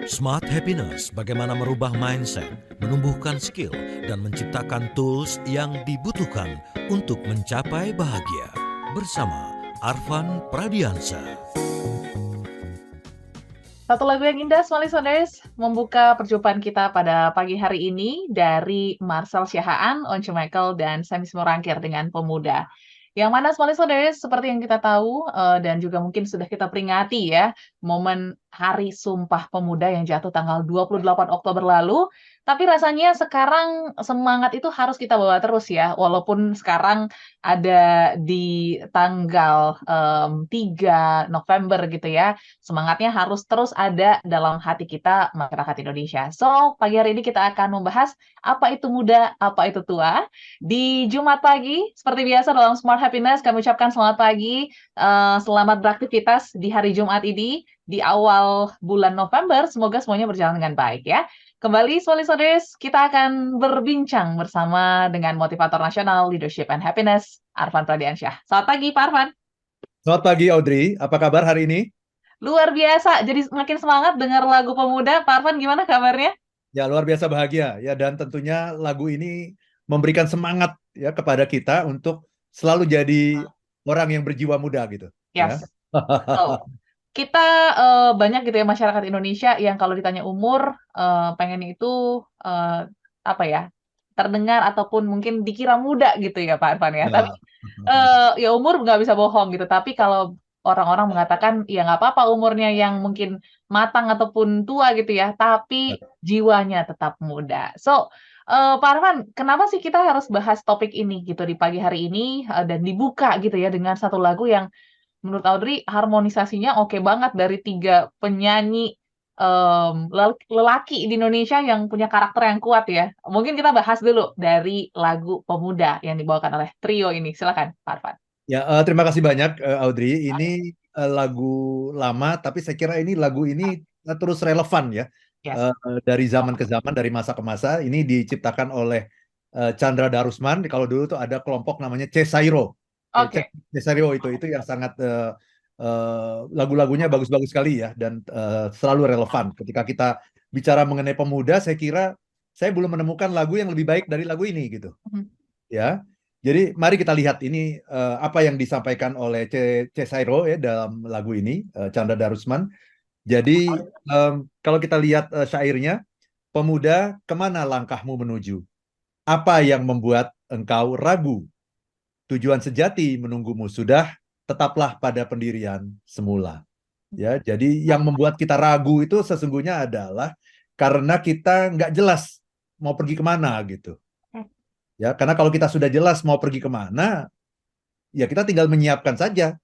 Smart Happiness, bagaimana merubah mindset, menumbuhkan skill, dan menciptakan tools yang dibutuhkan untuk mencapai bahagia. Bersama Arfan Pradiansa. Satu lagu yang indah, Small Listeners, membuka perjumpaan kita pada pagi hari ini dari Marcel Siahaan, Once Michael, dan Samis Morangkir dengan Pemuda. Yang mana Small Listeners, seperti yang kita tahu, dan juga mungkin sudah kita peringati ya, momen Hari Sumpah Pemuda yang jatuh tanggal 28 Oktober lalu. Tapi rasanya sekarang semangat itu harus kita bawa terus ya, walaupun sekarang ada di tanggal 3 November gitu ya. Semangatnya harus terus ada dalam hati kita, masyarakat Indonesia. So, pagi hari ini kita akan membahas apa itu muda, apa itu tua. Di Jumat pagi, seperti biasa dalam Smart Happiness, kami ucapkan selamat pagi, selamat beraktivitas di hari Jumat ini, di awal bulan November. Semoga semuanya berjalan dengan baik ya. Kembali, Solis, kita akan berbincang bersama dengan motivator nasional Leadership and Happiness, Arfan Pradiansyah. Selamat pagi, Pak Arfan. Selamat pagi Audrey, apa kabar hari ini? Luar biasa, jadi makin semangat dengar lagu Pemuda. Pak Arfan, gimana kabarnya? Ya luar biasa bahagia ya, dan tentunya lagu ini memberikan semangat ya kepada kita untuk selalu jadi orang yang berjiwa muda gitu ya. Yes, betul. Kita banyak gitu ya masyarakat Indonesia yang kalau ditanya umur, pengen itu apa ya, terdengar ataupun mungkin dikira muda gitu ya Pak Arfan ya. Tapi Ya. ya umur nggak bisa bohong gitu. Tapi kalau orang-orang mengatakan ya nggak apa-apa umurnya yang mungkin matang ataupun tua gitu ya, tapi jiwanya tetap muda. So, Pak Arfan, kenapa sih kita harus bahas topik ini gitu di pagi hari ini dan dibuka gitu ya dengan satu lagu yang menurut Audrey harmonisasinya oke banget dari 3 penyanyi, lelaki di Indonesia yang punya karakter yang kuat ya. Mungkin kita bahas dulu dari lagu Pemuda yang dibawakan oleh trio ini. Silakan, Pak Arfan. Ya, terima kasih banyak Audrey. Ini lagu lama, tapi saya kira lagu ini terus relevan ya. Yes. Dari zaman ke zaman, dari masa ke masa. Ini diciptakan oleh Chandra Darusman. Kalau dulu tuh ada kelompok namanya Cesairo. Ya, Oke. Cesairo itu yang sangat lagu-lagunya bagus-bagus sekali ya, dan selalu relevan. Ketika kita bicara mengenai pemuda, saya kira saya belum menemukan lagu yang lebih baik dari lagu ini gitu. Mhm. Ya. Jadi mari kita lihat ini apa yang disampaikan oleh Cesairo ya dalam lagu ini, Chandra Darusman. Jadi kalau kita lihat syairnya, pemuda, kemana langkahmu menuju? Apa yang membuat engkau ragu? Tujuan sejati menunggumu sudah, tetaplah pada pendirian semula. Ya, jadi yang membuat kita ragu itu sesungguhnya adalah karena kita nggak jelas mau pergi kemana gitu. Ya, karena kalau kita sudah jelas mau pergi kemana, ya kita tinggal menyiapkan saja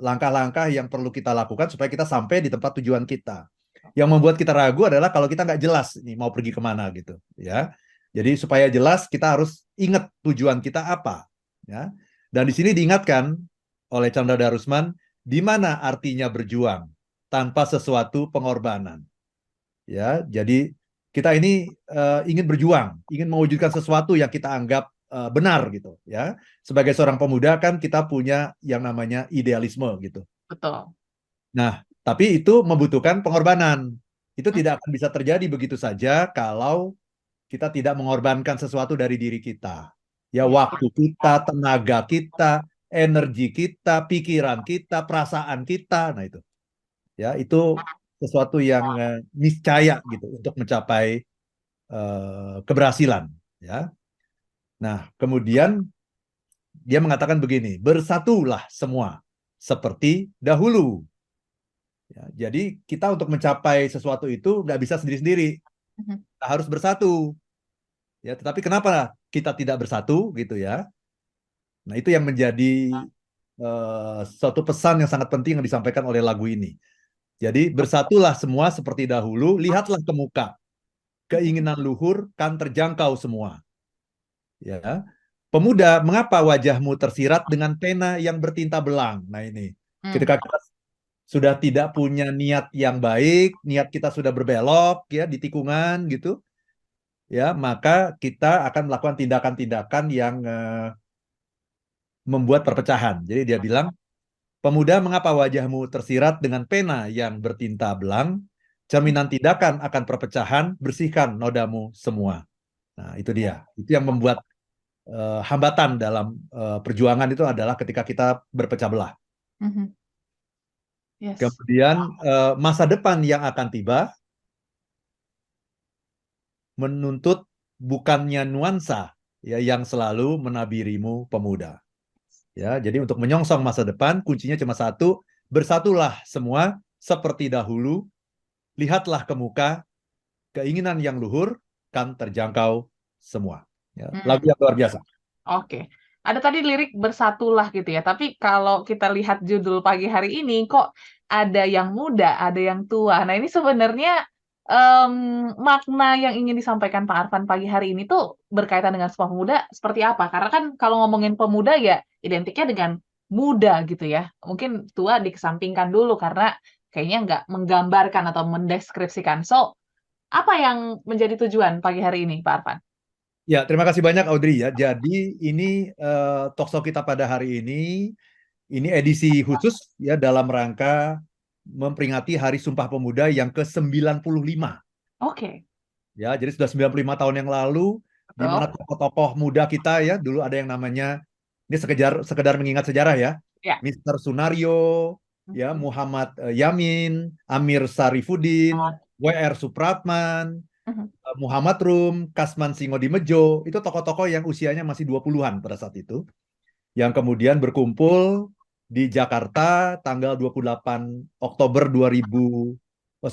langkah-langkah yang perlu kita lakukan supaya kita sampai di tempat tujuan kita. Yang membuat kita ragu adalah kalau kita nggak jelas nih mau pergi kemana gitu, ya. Jadi supaya jelas kita harus ingat tujuan kita apa, ya. Dan di sini diingatkan oleh Chandra Darusman, di mana artinya berjuang tanpa sesuatu pengorbanan, ya. Jadi kita ini ingin berjuang, ingin mewujudkan sesuatu yang kita anggap benar gitu ya. Sebagai seorang pemuda kan kita punya yang namanya idealisme gitu. Betul. Nah, tapi itu membutuhkan pengorbanan. Itu tidak akan bisa terjadi begitu saja kalau kita tidak mengorbankan sesuatu dari diri kita. Ya, Iya. waktu kita, tenaga kita, energi kita, pikiran kita, perasaan kita. Nah, itu. Ya, itu sesuatu yang niscaya gitu untuk mencapai keberhasilan, ya. Nah, kemudian dia mengatakan begini, bersatulah semua seperti dahulu. Ya, jadi kita untuk mencapai sesuatu itu nggak bisa sendiri-sendiri, Mhm. kita harus bersatu. Ya, tetapi kenapa kita tidak bersatu gitu ya? Nah, itu yang menjadi suatu pesan yang sangat penting yang disampaikan oleh lagu ini. Jadi bersatulah semua seperti dahulu, lihatlah ke muka, keinginan luhur kan terjangkau semua. Ya, pemuda, mengapa wajahmu tersirat dengan pena yang bertinta belang? Nah ini, Hmm. ketika kita sudah tidak punya niat yang baik, niat kita sudah berbelok ya di tikungan gitu, ya maka kita akan melakukan tindakan-tindakan yang membuat perpecahan. Jadi dia bilang, pemuda, mengapa wajahmu tersirat dengan pena yang bertinta belang? cerminan tindakan akan perpecahan, bersihkan nodamu semua. Nah, itu dia. Itu yang membuat hambatan dalam perjuangan itu adalah ketika kita berpecah belah. Mhm. Yes. Kemudian masa depan yang akan tiba menuntut bukannya nuansa ya yang selalu menabirimu pemuda. Ya, jadi untuk menyongsong masa depan kuncinya cuma satu, bersatulah semua seperti dahulu, lihatlah ke muka, keinginan yang luhur kan terjangkau semua. Ya, lagu yang luar biasa. Oke. Ada tadi lirik bersatulah gitu ya. Tapi kalau kita lihat judul pagi hari ini kok ada yang muda, ada yang tua. Nah, ini sebenarnya makna yang ingin disampaikan Pak Arfan pagi hari ini tuh berkaitan dengan Sumpah Pemuda seperti apa? Karena kan kalau ngomongin pemuda ya identiknya dengan muda gitu ya. Mungkin tua dikesampingkan dulu karena kayaknya nggak menggambarkan atau mendeskripsikan. So, apa yang menjadi tujuan pagi hari ini, Pak Arfan? Ya, terima kasih banyak Audrey ya. Jadi ini talkshow kita pada hari ini edisi khusus ya dalam rangka memperingati Hari Sumpah Pemuda yang ke-95. Oke. Ya, jadi sudah 95 tahun yang lalu di mana Betul. tokoh-tokoh muda kita ya, dulu ada yang namanya ini sekedar mengingat sejarah ya. Ya. Mr. Sunario, ya Muhammad Yamin, Amir Sarifudin, W.R. Supratman, Muhammad Rum, Kasman Singodimejo, itu tokoh-tokoh yang usianya masih 20-an pada saat itu, yang kemudian berkumpul di Jakarta tanggal 28 Oktober 1928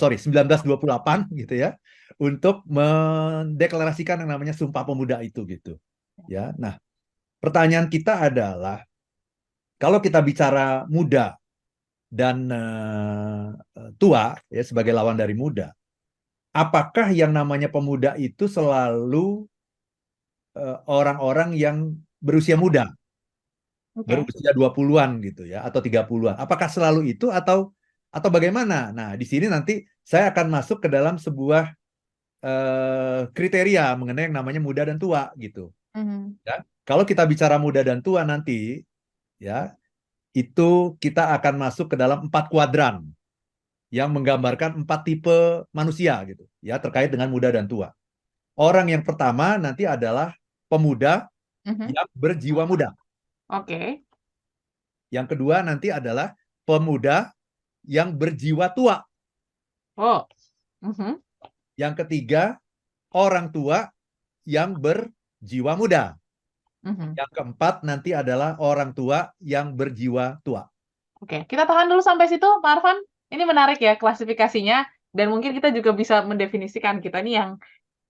gitu ya, untuk mendeklarasikan yang namanya Sumpah Pemuda itu gitu. Ya. Nah, pertanyaan kita adalah kalau kita bicara muda dan tua ya sebagai lawan dari muda, apakah yang namanya pemuda itu selalu orang-orang yang berusia muda, berusia 20-an gitu ya, atau 30-an? Apakah selalu itu atau bagaimana? Nah, di sini nanti saya akan masuk ke dalam sebuah kriteria mengenai yang namanya muda dan tua gitu. Ya. Kalau kita bicara muda dan tua nanti, ya itu kita akan masuk ke dalam 4 kuadran yang menggambarkan 4 tipe manusia gitu, ya terkait dengan muda dan tua. Orang yang pertama nanti adalah pemuda yang berjiwa muda. Oke. Yang kedua nanti adalah pemuda yang berjiwa tua. Oh. Yang ketiga, orang tua yang berjiwa muda. Yang keempat nanti adalah orang tua yang berjiwa tua. Oke, kita tahan dulu sampai situ, Pak Arfan. Ini menarik ya klasifikasinya, dan mungkin kita juga bisa mendefinisikan kita nih yang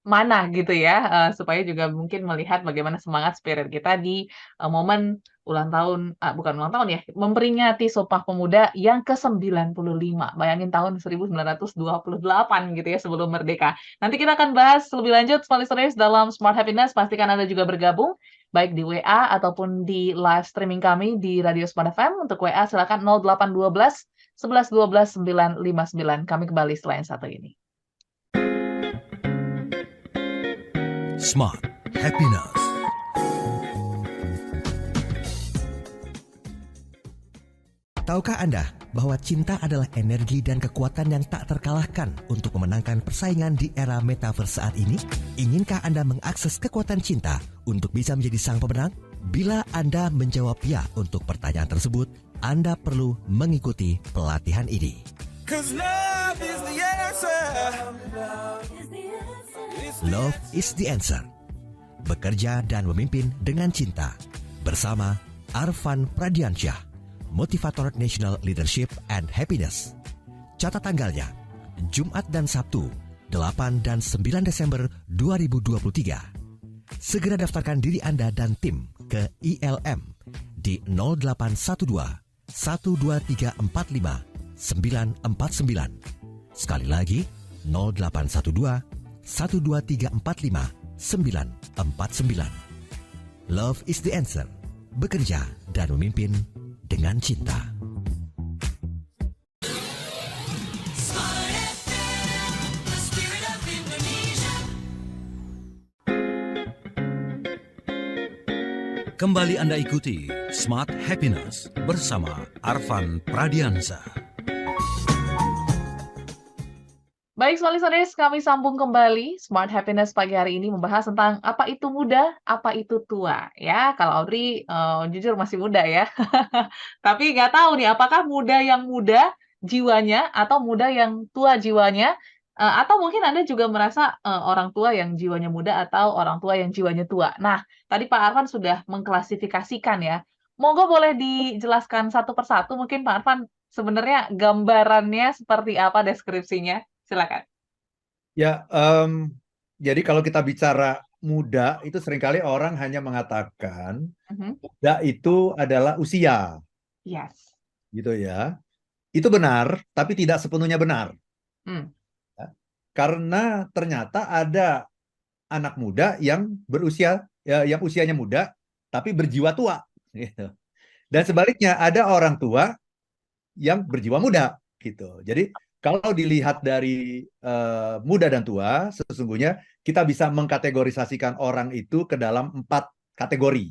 mana gitu ya, supaya juga mungkin melihat bagaimana semangat spirit kita di momen ulang tahun, bukan ulang tahun ya, memperingati Sumpah Pemuda yang ke-95. Bayangin tahun 1928 gitu ya sebelum merdeka. Nanti kita akan bahas lebih lanjut, Smart Listeners, dalam Smart Happiness. Pastikan Anda juga bergabung, baik di WA ataupun di live streaming kami di Radio Smart FM. Untuk WA silakan 0812 11 12 959. Kami kembali selain satu ini. Smart Happiness. Tahukah Anda bahwa cinta adalah energi dan kekuatan yang tak terkalahkan untuk memenangkan persaingan di era metaverse saat ini? Inginkah Anda mengakses kekuatan cinta untuk bisa menjadi sang pemenang? Bila Anda menjawab ya untuk pertanyaan tersebut, Anda perlu mengikuti pelatihan ini. Love is the answer. Bekerja dan memimpin dengan cinta bersama Arfan Pradiansyah, Motivator National Leadership and Happiness. Catat tanggalnya, Jumat dan Sabtu, 8 dan 9 Desember 2023. Segera daftarkan diri Anda dan tim ke ILM di 0812 12345 949. Sekali lagi, 0812 12345 949. Love is the answer. Bekerja dan memimpin dengan cinta. Kembali Anda ikuti Smart Happiness bersama Arfan Pradiansyah. Baik, Smalley kami sambung kembali. Smart Happiness pagi hari ini membahas tentang apa itu muda, apa itu tua. Ya, kalau Audrey jujur masih muda ya. Tapi nggak tahu nih, apakah muda yang muda jiwanya atau muda yang tua jiwanya, atau mungkin Anda juga merasa orang tua yang jiwanya muda atau orang tua yang jiwanya tua. Nah, tadi Pak Arfan sudah mengklasifikasikan ya. Monggo boleh dijelaskan satu persatu mungkin Pak Arfan sebenarnya gambarannya seperti apa deskripsinya? Silakan. Ya, jadi kalau kita bicara muda, itu seringkali orang hanya mengatakan Mhm. muda itu adalah usia, Yes. gitu ya. Itu benar, tapi tidak sepenuhnya benar. Hmm. Ya. Karena ternyata ada anak muda yang berusia, ya, yang usianya muda, tapi berjiwa tua. Gitu. Dan sebaliknya, ada orang tua yang berjiwa muda. Gitu. Jadi, kalau dilihat dari muda dan tua, sesungguhnya kita bisa mengkategorisasikan orang itu ke dalam 4 kategori,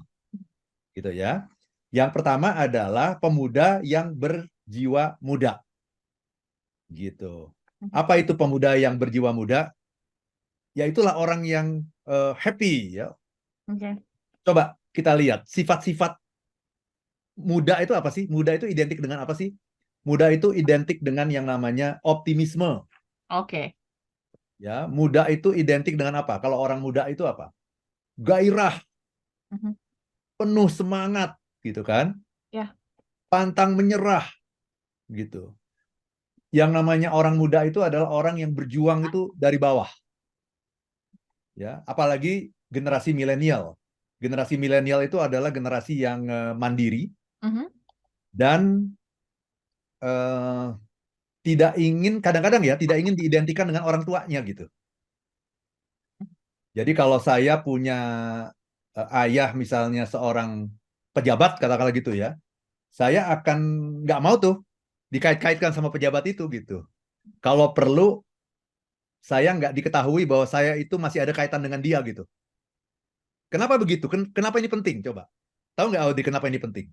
gitu ya. Yang pertama adalah pemuda yang berjiwa muda, gitu. Apa itu pemuda yang berjiwa muda? Ya itulah orang yang happy, ya. Oke. Coba kita lihat sifat-sifat muda itu apa sih? Muda itu identik dengan apa sih? Muda itu identik dengan yang namanya optimisme. Oke. Ya, muda itu identik dengan apa? Kalau orang muda itu apa? Gairah, Mhm. penuh semangat, gitu kan? Ya. Pantang menyerah, gitu. Yang namanya orang muda itu adalah orang yang berjuang itu dari bawah. Ya, apalagi generasi milenial. Generasi milenial itu adalah generasi yang mandiri Mhm. dan eh, tidak ingin, kadang-kadang ya, tidak ingin diidentikan dengan orang tuanya gitu. Jadi kalau saya punya ayah misalnya seorang pejabat, katakanlah gitu ya, saya akan nggak mau tuh dikait-kaitkan sama pejabat itu gitu. Kalau perlu, saya nggak diketahui bahwa saya itu masih ada kaitan dengan dia gitu. Kenapa begitu? Kenapa ini penting? Coba. Tahu nggak Audi kenapa ini penting?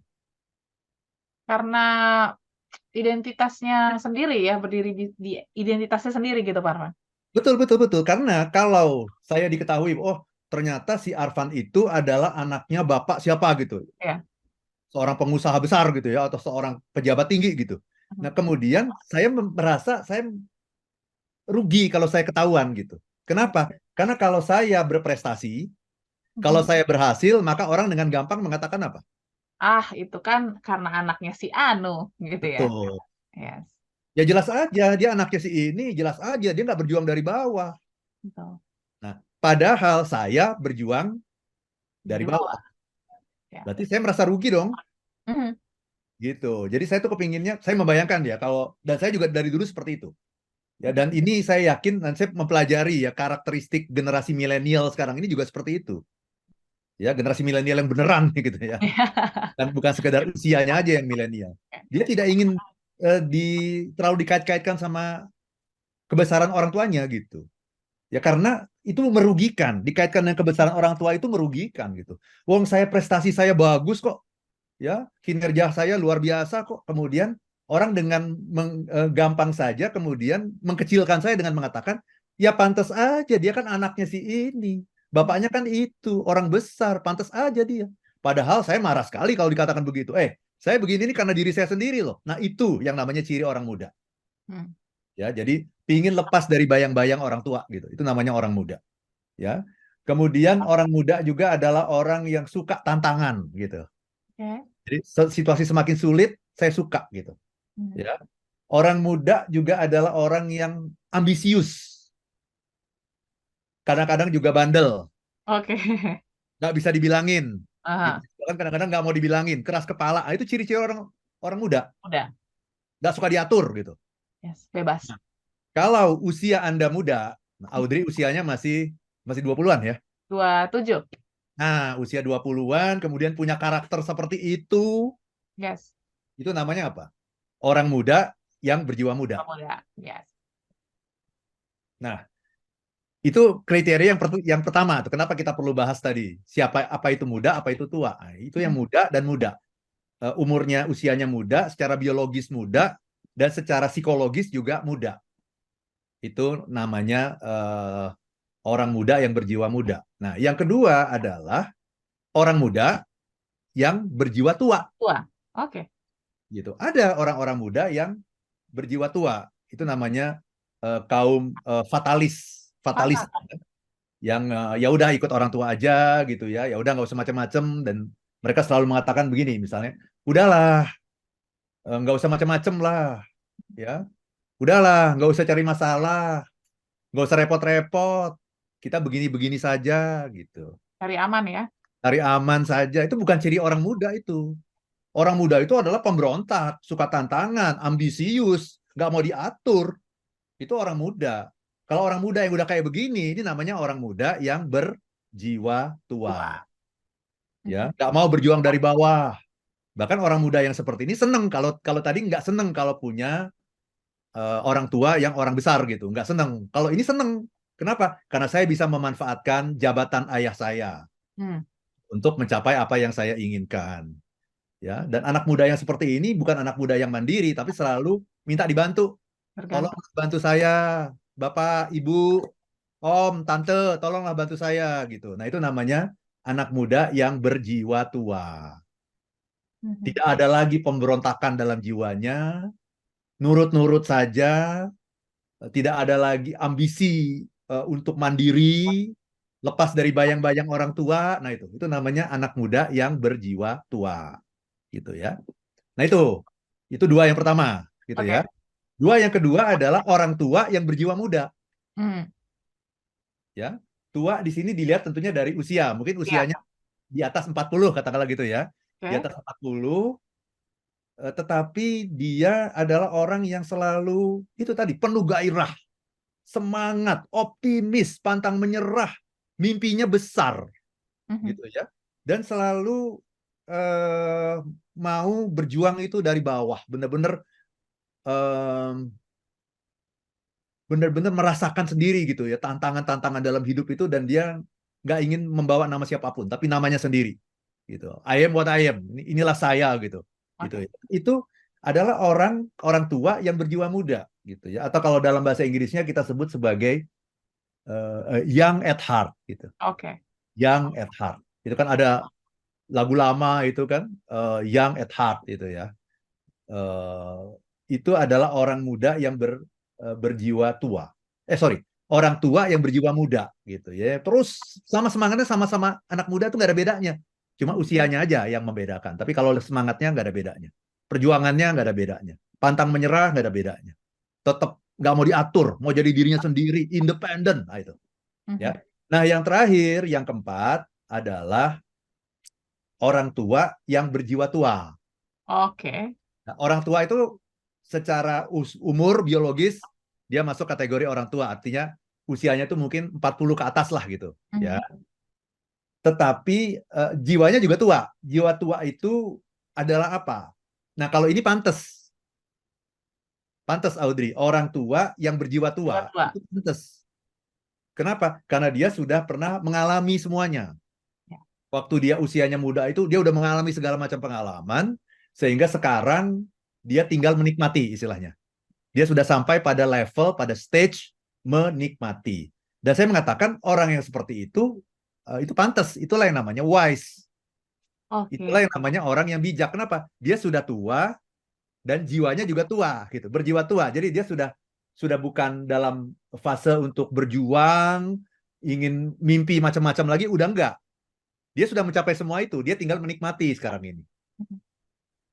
Karena identitasnya sendiri ya, berdiri di identitasnya sendiri gitu, Pak Arfan? Betul, betul, betul. Karena kalau saya diketahui, oh ternyata si Arfan itu adalah anaknya bapak siapa gitu. Iya. Seorang pengusaha besar gitu ya, atau seorang pejabat tinggi gitu. Mhm. Nah kemudian saya merasa saya rugi kalau saya ketahuan gitu. Kenapa? Karena kalau saya berprestasi, kalau Mhm. saya berhasil, maka orang dengan gampang mengatakan apa? Ah, itu kan karena anaknya si Anu, gitu ya? Betul. Yes. Ya jelas aja, dia anaknya si ini, jelas aja dia nggak berjuang dari bawah. Betul. Nah, padahal saya berjuang dari Dari bawah. bawah. Ya. Berarti saya merasa rugi dong, Mhm. gitu. Jadi saya tuh kepinginnya, saya membayangkan ya, kalau dan saya juga dari dulu seperti itu. Ya, dan ini saya yakin, dan saya mempelajari ya karakteristik generasi milenial sekarang ini juga seperti itu. Ya, generasi milenial yang beneran gitu ya. Dan bukan sekedar usianya aja yang milenial. Dia tidak ingin terlalu dikait-kaitkan sama kebesaran orang tuanya gitu. Ya karena itu merugikan, dikaitkan dengan kebesaran orang tua itu merugikan gitu. Wong saya prestasi saya bagus kok, ya kinerja saya luar biasa kok. Kemudian orang dengan gampang saja kemudian mengkecilkan saya dengan mengatakan, ya pantas aja dia kan anaknya si ini, bapaknya kan itu orang besar, pantas aja dia. Padahal saya marah sekali kalau dikatakan begitu. Saya begini ini karena diri saya sendiri loh. Nah itu yang namanya ciri orang muda. Hmm. Ya, jadi pingin lepas dari bayang-bayang orang tua gitu. Itu namanya orang muda. Ya. Kemudian orang muda juga adalah orang yang suka tantangan gitu. Oke. Jadi situasi semakin sulit, saya suka gitu. Hmm. Ya. Orang muda juga adalah orang yang ambisius. Kadang-kadang juga bandel, Oke. nggak bisa dibilangin. Gitu. Aha. Kan kadang-kadang nggak mau dibilangin, keras kepala. Itu ciri-ciri orang orang muda, Udah. nggak suka diatur gitu. Yes. Bebas. Nah, kalau usia Anda muda, Audrey usianya masih 20-an ya. 27. Nah, usia 20-an kemudian punya karakter seperti Yes. itu namanya apa? Orang muda yang berjiwa muda. Muda. Yes. Nah, itu kriteria yang pertama tuh. Kenapa kita perlu bahas tadi? Apa itu muda, apa itu tua? Nah, itu yang muda dan muda. Umurnya, usianya muda, secara biologis muda, dan secara psikologis juga muda. Itu namanya orang muda yang berjiwa muda. Nah, yang kedua adalah orang muda yang berjiwa tua. Tua. Oke. Gitu. Ada orang-orang muda yang berjiwa tua. Itu namanya kaum fatalis Mantap. yang ya udah ikut orang tua aja gitu ya. Ya udah nggak usah macam-macam dan mereka selalu mengatakan begini misalnya, udahlah nggak usah macam-macam lah ya. Udahlah nggak usah cari masalah, nggak usah repot-repot. Kita begini-begini saja gitu. Cari aman ya. Cari aman saja. Itu bukan ciri orang muda itu. Orang muda itu adalah pemberontak, suka tantangan, ambisius, nggak mau diatur. Itu orang muda. Kalau orang muda yang udah kayak begini, ini namanya orang muda yang berjiwa Tua. tua. Ya, nggak mau berjuang dari bawah. Bahkan orang muda yang seperti ini seneng kalau kalau tadi nggak seneng kalau punya orang tua yang orang besar gitu, nggak seneng. Kalau ini seneng. Kenapa? Karena saya bisa memanfaatkan jabatan ayah saya Hmm. untuk mencapai apa yang saya inginkan. Ya, dan anak muda yang seperti ini bukan anak muda yang mandiri, tapi selalu minta dibantu. Tolong Bergantung. bantu saya, Bapak, Ibu, Om, Tante, tolonglah bantu saya gitu. Nah, itu namanya anak muda yang berjiwa tua. Mhm. Tidak ada lagi pemberontakan dalam jiwanya, nurut-nurut saja, tidak ada lagi ambisi untuk mandiri, lepas dari bayang-bayang orang tua. Nah, itu namanya anak muda yang berjiwa tua gitu ya. Nah, itu dua yang pertama gitu Oke. ya. Dua yang kedua adalah orang tua yang berjiwa muda Hmm. ya. Tua di sini dilihat tentunya dari usia. Mungkin Ya. usianya di atas 40 katakanlah gitu ya. Di Oke. atas 40 tetapi dia adalah orang yang selalu itu tadi penuh gairah, semangat, optimis, pantang menyerah, mimpinya besar Mhm. gitu ya. Dan selalu eh, mau berjuang itu dari bawah, benar-benar benar-benar merasakan sendiri gitu ya tantangan-tantangan dalam hidup itu dan dia nggak ingin membawa nama siapapun tapi namanya sendiri gitu. I am what I am. Inilah saya gitu. Gitu Oke. ya. Itu adalah orang orang tua yang berjiwa muda gitu ya. Atau kalau dalam bahasa Inggrisnya kita sebut sebagai young at heart gitu. Oke. Young at heart. Itu kan ada lagu lama itu kan young at heart itu ya. eh, itu adalah orang muda yang berjiwa tua. Sorry, orang tua yang berjiwa muda gitu ya. Terus sama semangatnya sama-sama anak muda itu nggak ada bedanya. Cuma usianya aja yang membedakan. Tapi kalau semangatnya nggak ada bedanya. Perjuangannya nggak ada bedanya. Pantang menyerah nggak ada bedanya. Tetap nggak mau diatur, mau jadi dirinya sendiri, independen. Nah, itu Mhm. ya. Nah, yang terakhir, yang keempat adalah orang tua yang berjiwa tua. Oke. Nah, orang tua itu secara umur biologis dia masuk kategori orang tua, artinya usianya itu mungkin 40 ke atas lah gitu, ya. Mhm. Tetapi jiwanya juga tua. Jiwa tua itu adalah apa? Nah, kalau ini pantas. Pantas Audrey, orang tua yang berjiwa Jiwa tua tua. itu pantas. Kenapa? Karena dia sudah pernah mengalami semuanya. Ya. Waktu dia usianya muda itu dia udah mengalami segala macam pengalaman sehingga sekarang dia tinggal menikmati istilahnya. Dia sudah sampai pada level, pada stage menikmati. Dan saya mengatakan orang yang seperti itu pantas. Itulah yang namanya wise. Oke. Itulah yang namanya orang yang bijak. Kenapa? Dia sudah tua dan jiwanya juga tua, gitu. Berjiwa tua. Jadi dia sudah bukan dalam fase untuk berjuang, ingin mimpi macam-macam lagi, udah enggak. Dia sudah mencapai semua itu. Dia tinggal menikmati sekarang ini. Mhm.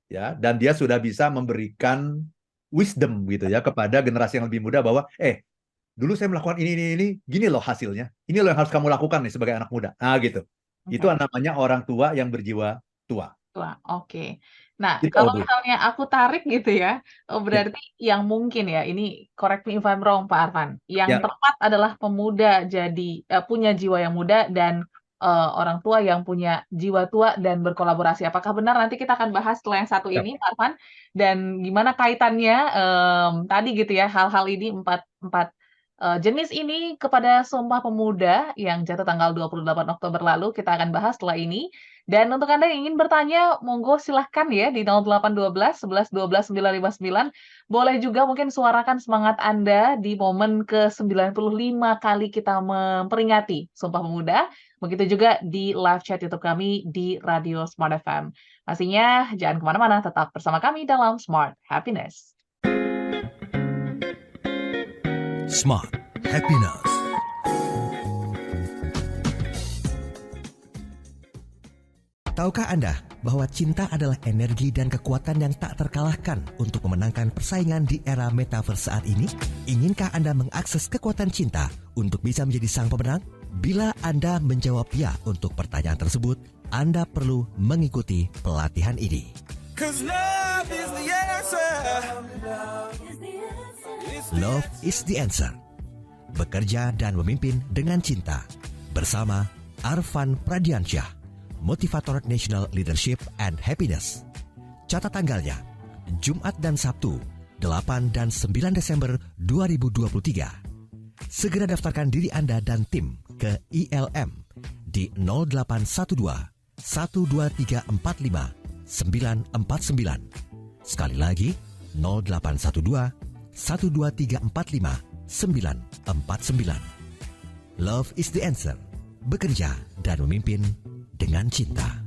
Ya, dan dia sudah bisa memberikan wisdom gitu ya kepada generasi yang lebih muda bahwa dulu saya melakukan ini gini loh hasilnya, ini loh yang harus kamu lakukan nih sebagai anak muda, nah gitu. Itu Oke. namanya orang tua yang berjiwa tua. Tua. Oke. Nah, Itu kalau Audrey. misalnya aku tarik gitu ya, Ya, berarti yang mungkin ya, ini correct me if I'm wrong, Pak Arfan. Yang ya, tepat adalah pemuda jadi punya jiwa yang muda dan orang tua yang punya jiwa tua dan berkolaborasi. Apakah benar? Nanti kita akan bahas setelah yang satu ya. ini, Pak Arfan. Dan gimana kaitannya tadi gitu ya, hal-hal ini empat empat jenis ini kepada Sumpah Pemuda yang jatuh tanggal 28 Oktober lalu. Kita akan bahas setelah ini. Dan untuk Anda yang ingin bertanya, monggo silahkan ya di 0812 11 12 959. Boleh juga mungkin suarakan semangat Anda di momen ke-95 kali kita memperingati Sumpah Pemuda. Begitu juga di live chat YouTube kami di Radio Smart FM. Pastinya jangan kemana-mana, tetap bersama kami dalam Smart Happiness. Smart Happiness. Tahukah Anda bahwa cinta adalah energi dan kekuatan yang tak terkalahkan untuk memenangkan persaingan di era metaverse saat ini? Inkah Anda mengakses kekuatan cinta untuk bisa menjadi sang pemenang? Bila Anda menjawab ya untuk pertanyaan tersebut, Anda perlu mengikuti pelatihan ini. Love is the answer. Bekerja dan memimpin dengan cinta bersama Arfan Pradiansyah, Motivator National Leadership and Happiness. Catat tanggalnya, Jumat dan Sabtu, 8 dan 9 Desember 2023. Segera daftarkan diri Anda dan tim ke ILM di 0812 12345 949. Sekali lagi, 0812 12345 949. Love is the answer. Bekerja dan memimpin dengan cinta.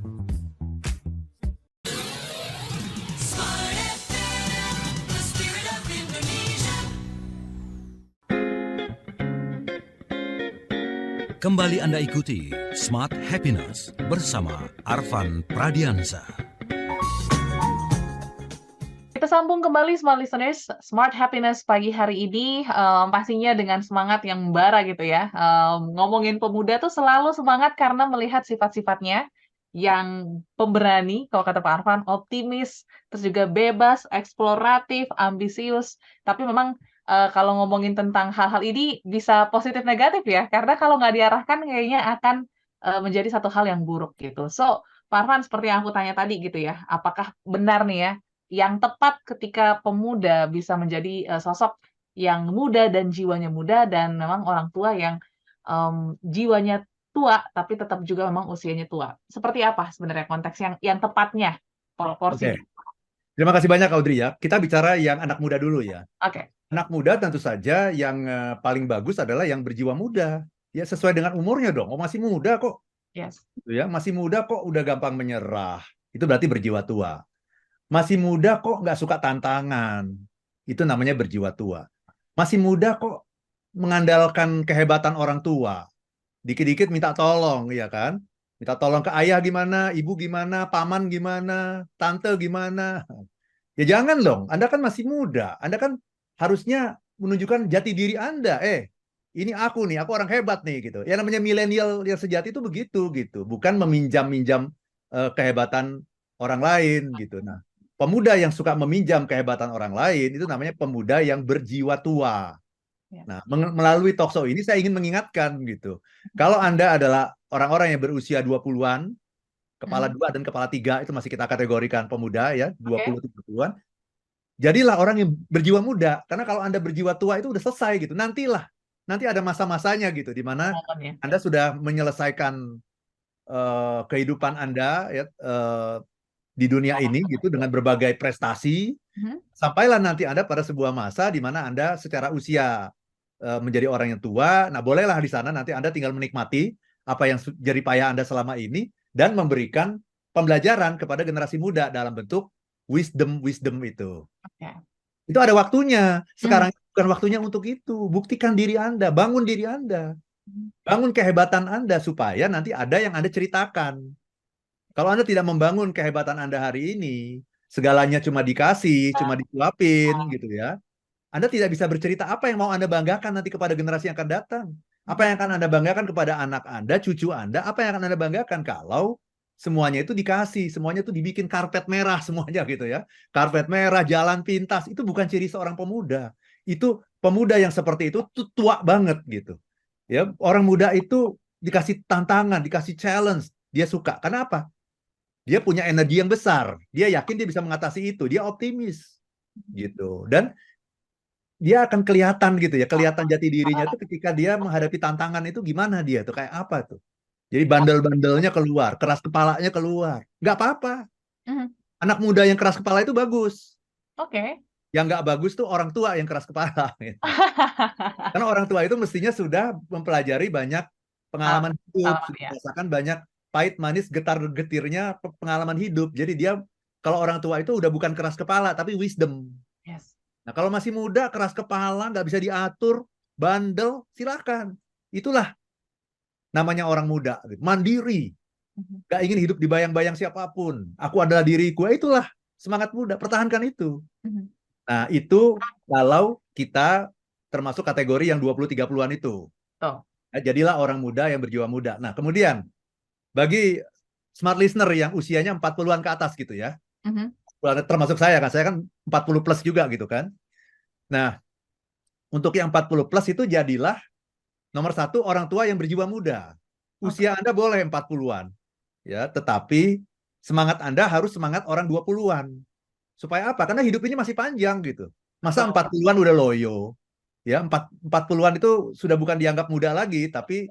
Kembali Anda ikuti Smart Happiness bersama Arfan Pradiansyah. Kita sambung kembali Smart Listeners, Smart Happiness pagi hari ini pastinya dengan semangat yang membara gitu ya. Ngomongin pemuda tuh selalu semangat karena melihat sifat-sifatnya yang pemberani, kalau kata Pak Arfan, optimis, terus juga bebas, eksploratif, ambisius. Tapi memang kalau ngomongin tentang hal-hal ini bisa positif negatif ya, karena kalau nggak diarahkan kayaknya akan menjadi satu hal yang buruk gitu. So, Pak Arfan seperti yang aku tanya tadi gitu ya, apakah benar nih ya, yang tepat ketika pemuda bisa menjadi sosok yang muda dan jiwanya muda dan memang orang tua yang jiwanya tua tapi tetap juga memang usianya tua. Seperti apa sebenarnya konteks yang tepatnya proporsinya? Terima kasih banyak Audrey ya. Kita bicara yang anak muda dulu ya. Oke. Anak muda tentu saja yang paling bagus adalah yang berjiwa muda. Ya sesuai dengan umurnya dong. Oh masih muda kok. Yes. Gitu ya, masih muda kok udah gampang menyerah. Itu berarti berjiwa tua. Masih muda kok nggak suka tantangan. Itu namanya berjiwa tua. Masih muda kok mengandalkan kehebatan orang tua. Dikit-dikit minta tolong, ya kan? Minta tolong ke ayah gimana, ibu gimana, paman gimana, tante gimana. Ya jangan dong, Anda kan masih muda. Anda kan harusnya menunjukkan jati diri Anda. Ini aku nih, aku orang hebat nih gitu. Ya namanya milenial yang sejati itu begitu gitu. Bukan meminjam-minjam kehebatan orang lain gitu. Nah, pemuda yang suka meminjam kehebatan orang lain itu namanya pemuda yang berjiwa tua. Nah, melalui talkshow ini saya ingin mengingatkan gitu. Kalau Anda adalah orang-orang yang berusia 20-an, kepala 2 dan kepala 3 itu masih kita kategorikan pemuda ya, 20-30-an. Jadilah orang yang berjiwa muda, karena kalau Anda berjiwa tua itu udah selesai gitu. Nanti ada masa-masanya gitu di mana Anda sudah menyelesaikan kehidupan Anda ya di dunia ini gitu dengan berbagai prestasi. Sampailah nanti Anda pada sebuah masa di mana Anda secara usia menjadi orang yang tua. Nah, bolehlah di sana nanti Anda tinggal menikmati apa yang jadi payah Anda selama ini dan memberikan pembelajaran kepada generasi muda dalam bentuk wisdom itu. Itu ada waktunya. Sekarang bukan waktunya untuk itu. Buktikan diri Anda, bangun diri Anda. Bangun kehebatan Anda supaya nanti ada yang Anda ceritakan. Kalau Anda tidak membangun kehebatan Anda hari ini, segalanya cuma dikasih, cuma disuapin gitu ya. Anda tidak bisa bercerita apa yang mau Anda banggakan nanti kepada generasi yang akan datang. Apa yang akan Anda banggakan kepada anak Anda, cucu Anda, apa yang akan Anda banggakan kalau semuanya itu dikasih, semuanya itu dibikin karpet merah semuanya gitu ya. Karpet merah, jalan pintas, itu bukan ciri seorang pemuda. Itu pemuda yang seperti itu tuh tua banget gitu. Ya, orang muda itu dikasih tantangan, dikasih challenge, dia suka. Kenapa? Dia punya energi yang besar. Dia yakin dia bisa mengatasi itu, dia optimis gitu. Dan dia akan kelihatan gitu ya, kelihatan jati dirinya tuh ketika dia menghadapi tantangan itu gimana dia tuh, kayak apa tuh. Jadi bandel-bandelnya keluar, keras kepalanya keluar. Nggak apa-apa. Mhm. Anak muda yang keras kepala itu bagus. Oke. Yang nggak bagus tuh orang tua yang keras kepala. Gitu. Karena orang tua itu mestinya sudah mempelajari banyak pengalaman hidup, Pengalaman sudah ya. merasakan banyak pahit, manis, getar-getirnya pengalaman hidup. Jadi dia, kalau orang tua itu udah bukan keras kepala, tapi wisdom. Yes. Nah, kalau masih muda, keras kepala, nggak bisa diatur, bandel, silakan. Itulah namanya orang muda. Mandiri, Mhm. nggak ingin hidup dibayang-bayang siapapun. Aku adalah diriku. Itulah semangat muda, pertahankan itu. Mhm. Nah, itu kalau kita termasuk kategori yang 20-30-an itu. Tuh. Nah, jadilah orang muda yang berjiwa muda. Nah, kemudian bagi smart listener yang usianya 40-an ke atas gitu ya. Mhm. Termasuk saya kan 40 plus juga gitu kan. Nah, untuk yang 40 plus itu jadilah nomor satu orang tua yang berjiwa muda. Oke. Usia Anda boleh 40-an. Ya, tetapi semangat Anda harus semangat orang 20-an. Supaya apa? Karena hidup ini masih panjang gitu. Masa Betul. 40-an udah loyo. Ya, 40-an itu sudah bukan dianggap muda lagi, tapi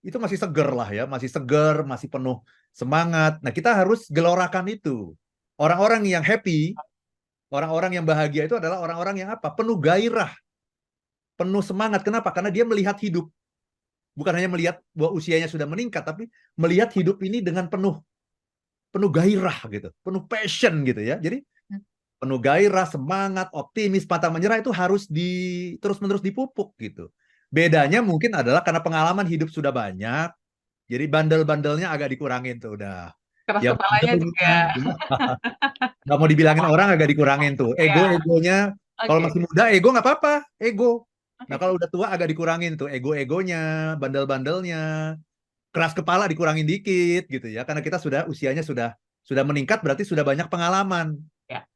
itu masih seger lah ya, masih seger, masih penuh semangat. Nah, kita harus gelorakan itu. Orang-orang yang happy, orang-orang yang bahagia itu adalah orang-orang yang apa? Penuh gairah, penuh semangat. Kenapa? Karena dia melihat hidup. Bukan hanya melihat bahwa usianya sudah meningkat, tapi melihat hidup ini dengan penuh gairah gitu, penuh passion gitu ya. Jadi penuh gairah, semangat, optimis, pantang menyerah itu harus terus-menerus dipupuk gitu. Bedanya mungkin adalah karena pengalaman hidup sudah banyak, jadi bandel-bandelnya agak dikurangin tuh udah. Keras Ya kepalanya juga. nggak mau dibilangin orang agak dikurangin tuh. Ya. Ego-egonya, kalau Oke. masih muda ego nggak apa-apa, ego. Nah Oke. kalau udah tua agak dikurangin tuh ego-egonya, bandel-bandelnya, keras kepala dikurangin dikit gitu ya. Karena kita sudah usianya sudah meningkat, berarti sudah banyak pengalaman, Ya.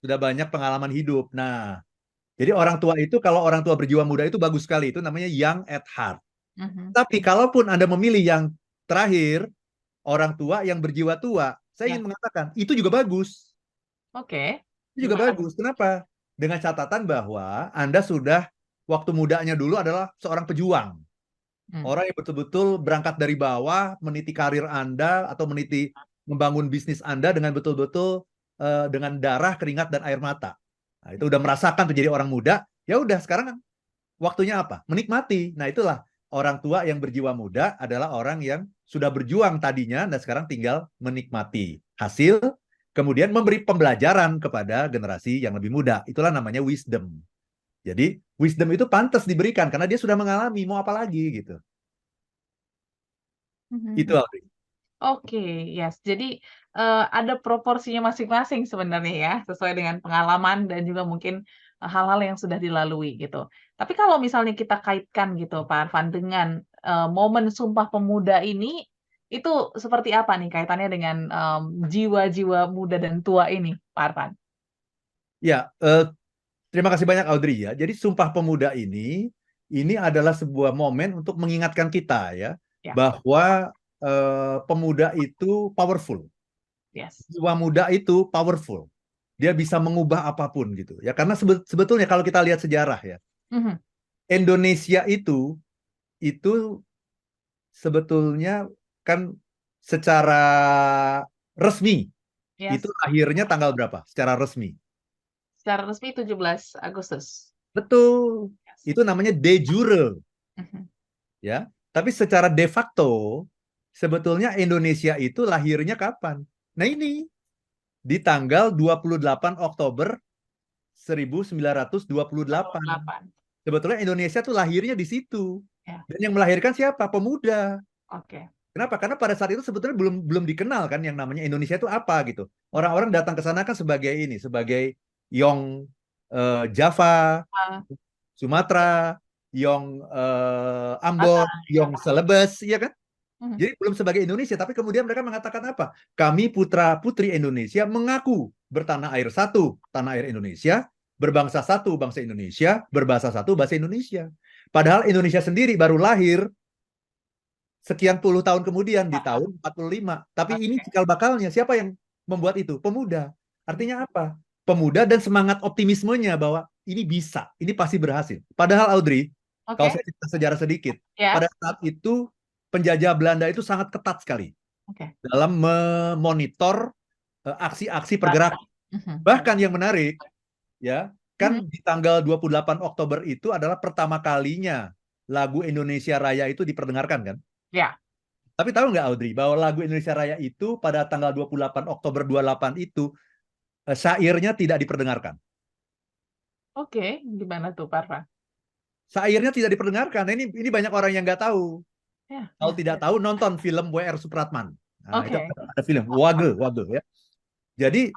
sudah banyak pengalaman hidup. Nah, jadi orang tua itu, kalau orang tua berjiwa muda itu bagus sekali, itu namanya young at heart. Mhm. Tapi kalaupun Anda memilih yang terakhir, orang tua yang berjiwa tua, saya Ya. ingin mengatakan itu juga bagus. Oke. Itu juga Gimana? bagus. Kenapa? Dengan catatan bahwa Anda sudah waktu mudanya dulu adalah seorang pejuang. Hmm. Orang yang betul-betul berangkat dari bawah, meniti karir Anda atau meniti membangun bisnis Anda dengan betul-betul dengan darah, keringat dan air mata. Nah, itu udah merasakan tuh jadi orang muda. Ya udah, sekarang waktunya apa? Menikmati. Nah, itulah orang tua yang berjiwa muda adalah orang yang sudah berjuang tadinya dan sekarang tinggal menikmati hasil, kemudian memberi pembelajaran kepada generasi yang lebih muda. Itulah namanya wisdom. Jadi, wisdom itu pantas diberikan karena dia sudah mengalami, mau apa lagi gitu. Itu Mhm. Alri. Oke, yes. Jadi ada proporsinya masing-masing sebenarnya ya, sesuai dengan pengalaman dan juga mungkin hal-hal yang sudah dilalui gitu. Tapi kalau misalnya kita kaitkan gitu Pak Arfan dengan momen Sumpah Pemuda ini, itu seperti apa nih kaitannya dengan jiwa-jiwa muda dan tua ini, Pak Arfan? Ya, terima kasih banyak Audrey ya. Jadi Sumpah Pemuda ini adalah sebuah momen untuk mengingatkan kita ya, Ya, bahwa pemuda itu powerful. yes. Jiwa muda itu powerful. Dia bisa mengubah apapun gitu ya. Karena sebetulnya kalau kita lihat sejarah ya, Mhm. Indonesia itu sebetulnya kan secara resmi itu Yes. lahirnya tanggal berapa? Secara resmi. Secara resmi 17 Agustus. Betul. Yes. Itu namanya de jure Mhm. ya. Tapi secara de facto sebetulnya Indonesia itu lahirnya kapan? Nah, ini di tanggal 28 Oktober 1928. 28. Sebetulnya Indonesia tuh lahirnya di situ. Ya, Dan yang melahirkan siapa? Pemuda. oke. Kenapa? Karena pada saat itu sebetulnya belum dikenal kan yang namanya Indonesia itu apa gitu. Orang-orang datang ke sana kan sebagai Yong Java, Ah, Sumatera, Yong Ambon, Batak, ya. Yong Celebes, iya kan? Mhm. Jadi belum sebagai Indonesia, tapi kemudian mereka mengatakan apa? Kami putra-putri Indonesia mengaku bertanah air satu, tanah air Indonesia, berbangsa satu, bangsa Indonesia, berbahasa satu, bahasa Indonesia. Padahal Indonesia sendiri baru lahir sekian puluh tahun kemudian di tahun 45. Tapi ini Oke. cikal bakalnya, siapa yang membuat itu? Pemuda. Artinya apa? Pemuda dan semangat optimismenya bahwa ini bisa, ini pasti berhasil. Padahal Audrey, kalau Oke, saya cerita sejarah sedikit, ya. pada saat itu penjajah Belanda itu sangat ketat sekali Oke. dalam memonitor aksi-aksi pergerakan. Mhm. Bahkan yang menarik, ya, kan Mhm. di tanggal 28 Oktober itu adalah pertama kalinya lagu Indonesia Raya itu diperdengarkan kan? Ya. Tapi tahu nggak Audrey, bahwa lagu Indonesia Raya itu pada tanggal 28 Oktober 28 itu syairnya tidak diperdengarkan. Oke, gimana tuh, Parfa? Syairnya tidak diperdengarkan. Nah, ini banyak orang yang nggak tahu. Ya, Kalau ya. tidak tahu, nonton film W.R. Supratman. Nah, itu Oke. ada film Wage ya. Jadi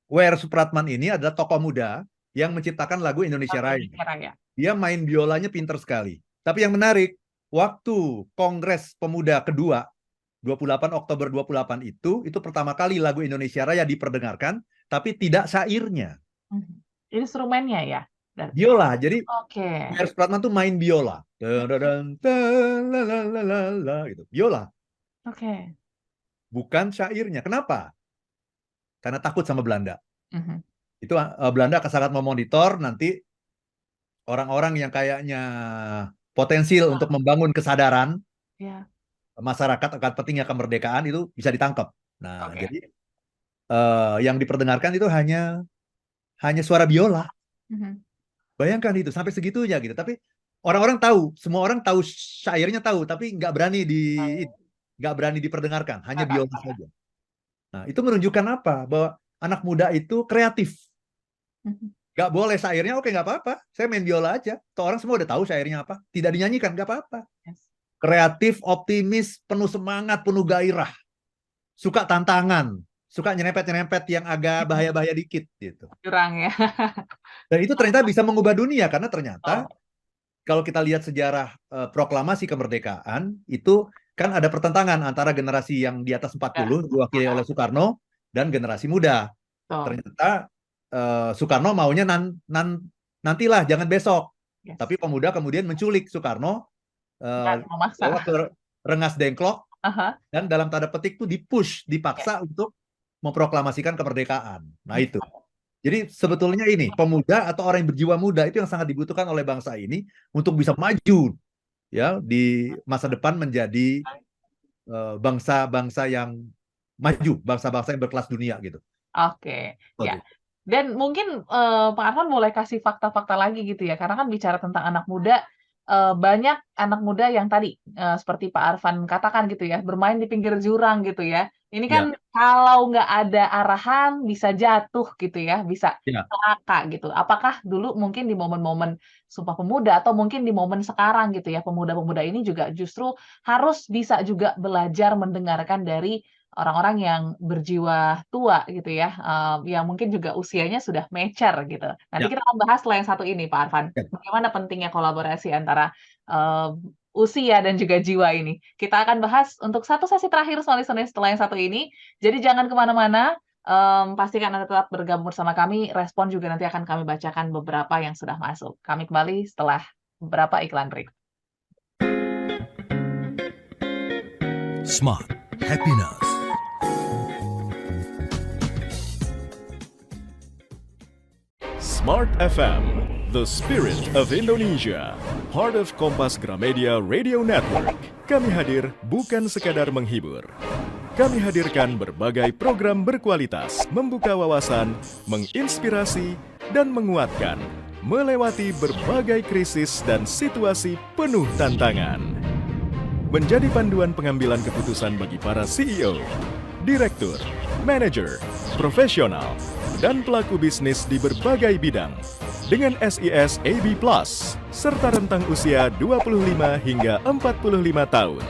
W.R. Supratman ini adalah tokoh muda yang menciptakan lagu Indonesia Lagu Raya. Indonesia Raya. Dia main biolanya pinter sekali. Tapi yang menarik, waktu Kongres Pemuda kedua 28 Oktober 28 itu pertama kali lagu Indonesia Raya diperdengarkan, tapi tidak syairnya. Mhm. Instrumennya ya, berarti. Biola. Jadi Oke. W.R. Supratman tuh main biola. Gitu. Biola. Oke. Bukan syairnya. Kenapa? Karena takut sama Belanda. Mhm. Itu Belanda akan sangat memonitor nanti orang-orang yang kayaknya potensial untuk membangun kesadaran Ya. masyarakat akan pentingnya kemerdekaan itu bisa ditangkap. Nah, Oke. jadi yang diperdengarkan itu hanya suara biola. Mhm. Bayangkan itu sampai segitunya gitu. Tapi orang-orang tahu, semua orang tahu syairnya tahu, tapi nggak berani diperdengarkan, hanya biola saja. Nah, itu menunjukkan apa? Bahwa anak muda itu kreatif. Mhm. Nggak boleh syairnya, oke nggak apa-apa. Saya main biola aja. Tuh orang semua udah tahu syairnya apa. Tidak dinyanyikan, nggak apa-apa. Yes. Kreatif, optimis, penuh semangat, penuh gairah. Suka tantangan. Suka nyerempet-nyerempet yang agak bahaya-bahaya dikit gitu. Curang ya. Dan itu ternyata bisa mengubah dunia. Karena ternyata Oh, kalau kita lihat sejarah proklamasi kemerdekaan, itu kan ada pertentangan antara generasi yang di atas 40, diwakili oleh Soekarno, dan generasi muda. betul. Ternyata Soekarno maunya nantilah, jangan besok. Yes. Tapi pemuda kemudian menculik Soekarno, Nggak memaksa. bawa ke Rengas Dengklok, Aha. dan dalam tanda petik itu dipaksa untuk memproklamasikan kemerdekaan. Nah itu. Jadi sebetulnya ini, pemuda atau orang yang berjiwa muda itu yang sangat dibutuhkan oleh bangsa ini untuk bisa maju ya di masa depan menjadi bangsa-bangsa yang maju, bangsa-bangsa yang berkelas dunia gitu. Oke, ya. Dan mungkin Pak Arfan boleh kasih fakta-fakta lagi gitu ya, karena kan bicara tentang anak muda, banyak anak muda yang tadi seperti Pak Arfan katakan gitu ya, bermain di pinggir jurang gitu ya. Ini kan kalau nggak ada arahan bisa jatuh gitu ya, bisa celaka gitu. Apakah dulu mungkin di momen-momen Sumpah Pemuda atau mungkin di momen sekarang gitu ya, pemuda-pemuda ini juga justru harus bisa juga belajar mendengarkan dari orang-orang yang berjiwa tua gitu ya, yang mungkin juga usianya sudah mature gitu. Nanti kita akan bahas setelah yang satu ini Pak Arfan, bagaimana pentingnya kolaborasi antara usia dan juga jiwa ini. Kita akan bahas untuk satu sesi terakhir Small Listeners setelah yang satu ini. Jadi jangan kemana-mana, pastikan Anda tetap bergabung bersama kami. Respon juga nanti akan kami bacakan beberapa yang sudah masuk. Kami kembali setelah beberapa iklan break. Smart Happiness. Smart FM, the spirit of Indonesia, part of Kompas Gramedia Radio Network. Kami hadir bukan sekadar menghibur. Kami hadirkan berbagai program berkualitas, membuka wawasan, menginspirasi, dan menguatkan, melewati berbagai krisis dan situasi penuh tantangan. Menjadi panduan pengambilan keputusan bagi para CEO, direktur, manajer, profesional, dan pelaku bisnis di berbagai bidang dengan SIS AB+, serta rentang usia 25 hingga 45 tahun.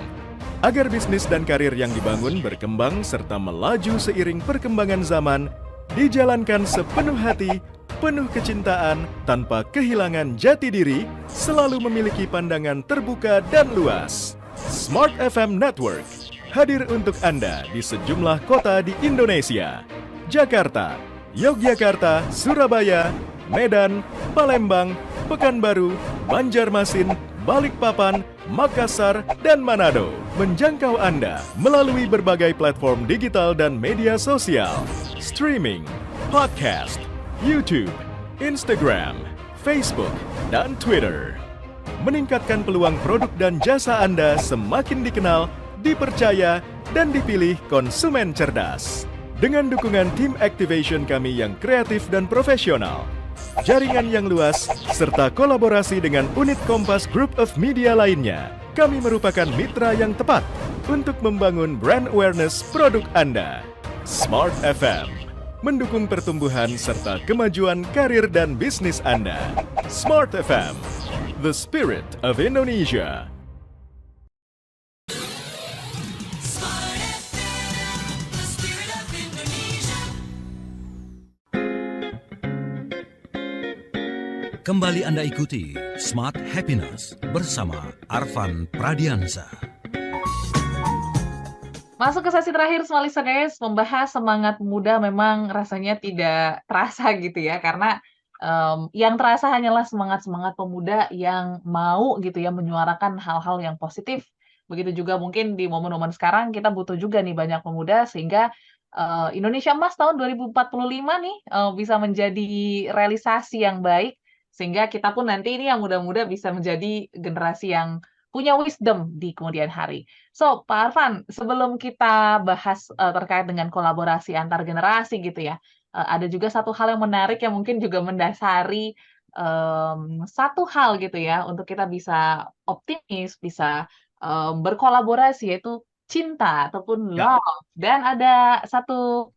Agar bisnis dan karir yang dibangun berkembang serta melaju seiring perkembangan zaman, dijalankan sepenuh hati, penuh kecintaan, tanpa kehilangan jati diri, selalu memiliki pandangan terbuka dan luas. Smart FM Network hadir untuk Anda di sejumlah kota di Indonesia. Jakarta, Yogyakarta, Surabaya, Medan, Palembang, Pekanbaru, Banjarmasin, Balikpapan, Makassar, dan Manado. Menjangkau Anda melalui berbagai platform digital dan media sosial, streaming, podcast, YouTube, Instagram, Facebook, dan Twitter. Meningkatkan peluang produk dan jasa Anda semakin dikenal, dipercaya, dan dipilih konsumen cerdas. Dengan dukungan tim activation kami yang kreatif dan profesional, jaringan yang luas, serta kolaborasi dengan unit Kompas Group of Media lainnya, kami merupakan mitra yang tepat untuk membangun brand awareness produk Anda. Smart FM, mendukung pertumbuhan serta kemajuan karir dan bisnis Anda. Smart FM, the spirit of Indonesia. Kembali Anda ikuti Smart Happiness bersama Arfan Pradiansa. Masuk ke sesi terakhir, small listeners, membahas semangat muda memang rasanya tidak terasa gitu ya, karena yang terasa hanyalah semangat-semangat pemuda yang mau gitu ya menyuarakan hal-hal yang positif. Begitu juga mungkin di momen-momen sekarang kita butuh juga nih banyak pemuda sehingga Indonesia Emas tahun 2045 nih bisa menjadi realisasi yang baik sehingga kita pun nanti ini yang muda-muda bisa menjadi generasi yang punya wisdom di kemudian hari. So, Pak Arfan, sebelum kita bahas terkait dengan kolaborasi antar generasi gitu ya, ada juga satu hal yang menarik yang mungkin juga mendasari satu hal gitu ya untuk kita bisa optimis, bisa berkolaborasi yaitu cinta ataupun Ya. love. Dan ada satu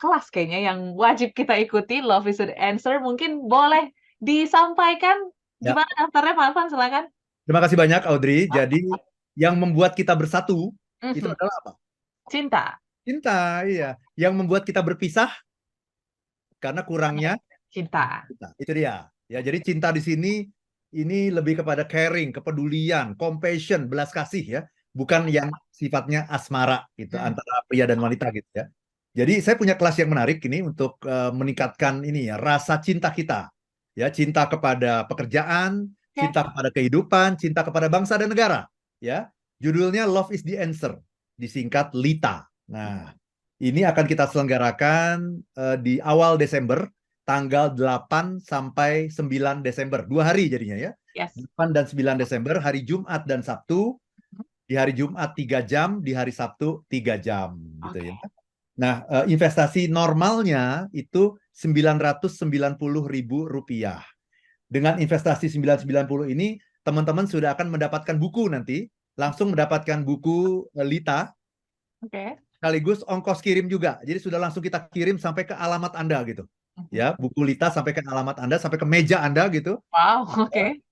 kelas kayaknya yang wajib kita ikuti, Love is the Answer. Mungkin boleh disampaikan Ya. gimana daftarnya, Pak Arfan? Silakan. Terima kasih banyak Audrey. Jadi yang membuat kita bersatu itu Mhm. adalah apa? Cinta. Cinta, iya. Yang membuat kita berpisah karena kurangnya Cinta. cinta. Itu dia. Ya, jadi cinta di sini ini lebih kepada caring, kepedulian, compassion, belas kasih ya, bukan yang sifatnya asmara gitu antara pria dan wanita gitu ya. Jadi saya punya kelas yang menarik ini untuk meningkatkan ini ya rasa cinta kita. Ya, cinta kepada pekerjaan, cinta kepada kehidupan, cinta kepada bangsa dan negara. Ya, judulnya Love is the Answer, disingkat LITA. Nah, ini akan kita selenggarakan di awal Desember, tanggal 8 sampai 9 Desember. 2 hari jadinya ya. Yes. 8 dan 9 Desember, hari Jumat dan Sabtu. Di hari Jumat 3 jam, di hari Sabtu 3 jam. Gitu ya. Nah, investasi normalnya itu Rp990.000. Dengan investasi 990 ini, teman-teman sudah akan mendapatkan buku nanti, langsung mendapatkan buku LITA, Oke. sekaligus ongkos kirim juga. Jadi sudah langsung kita kirim sampai ke alamat Anda gitu. Ya, buku LITA sampai ke alamat Anda, sampai ke meja Anda gitu. Wow, oke.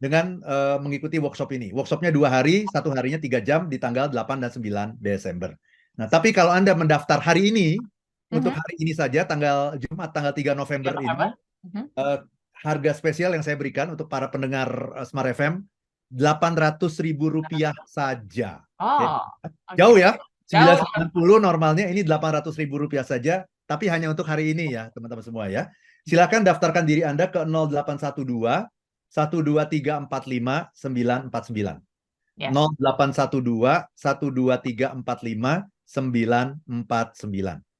Dengan mengikuti workshop ini. Workshopnya 2 hari, satu harinya 3 jam di tanggal 8 dan 9 Desember. Nah, tapi kalau Anda mendaftar hari ini, untuk hari ini saja, tanggal Jumat, tanggal 3 November ini, harga spesial yang saya berikan untuk para pendengar Smart FM, Rp800.000 saja. Oh, Jauh ya, Jauh. 990 normalnya, ini Rp800.000 saja, tapi hanya untuk hari ini ya, teman-teman semua ya. Silakan daftarkan diri Anda ke 0812 12345 949. Yes. 0812 12345 949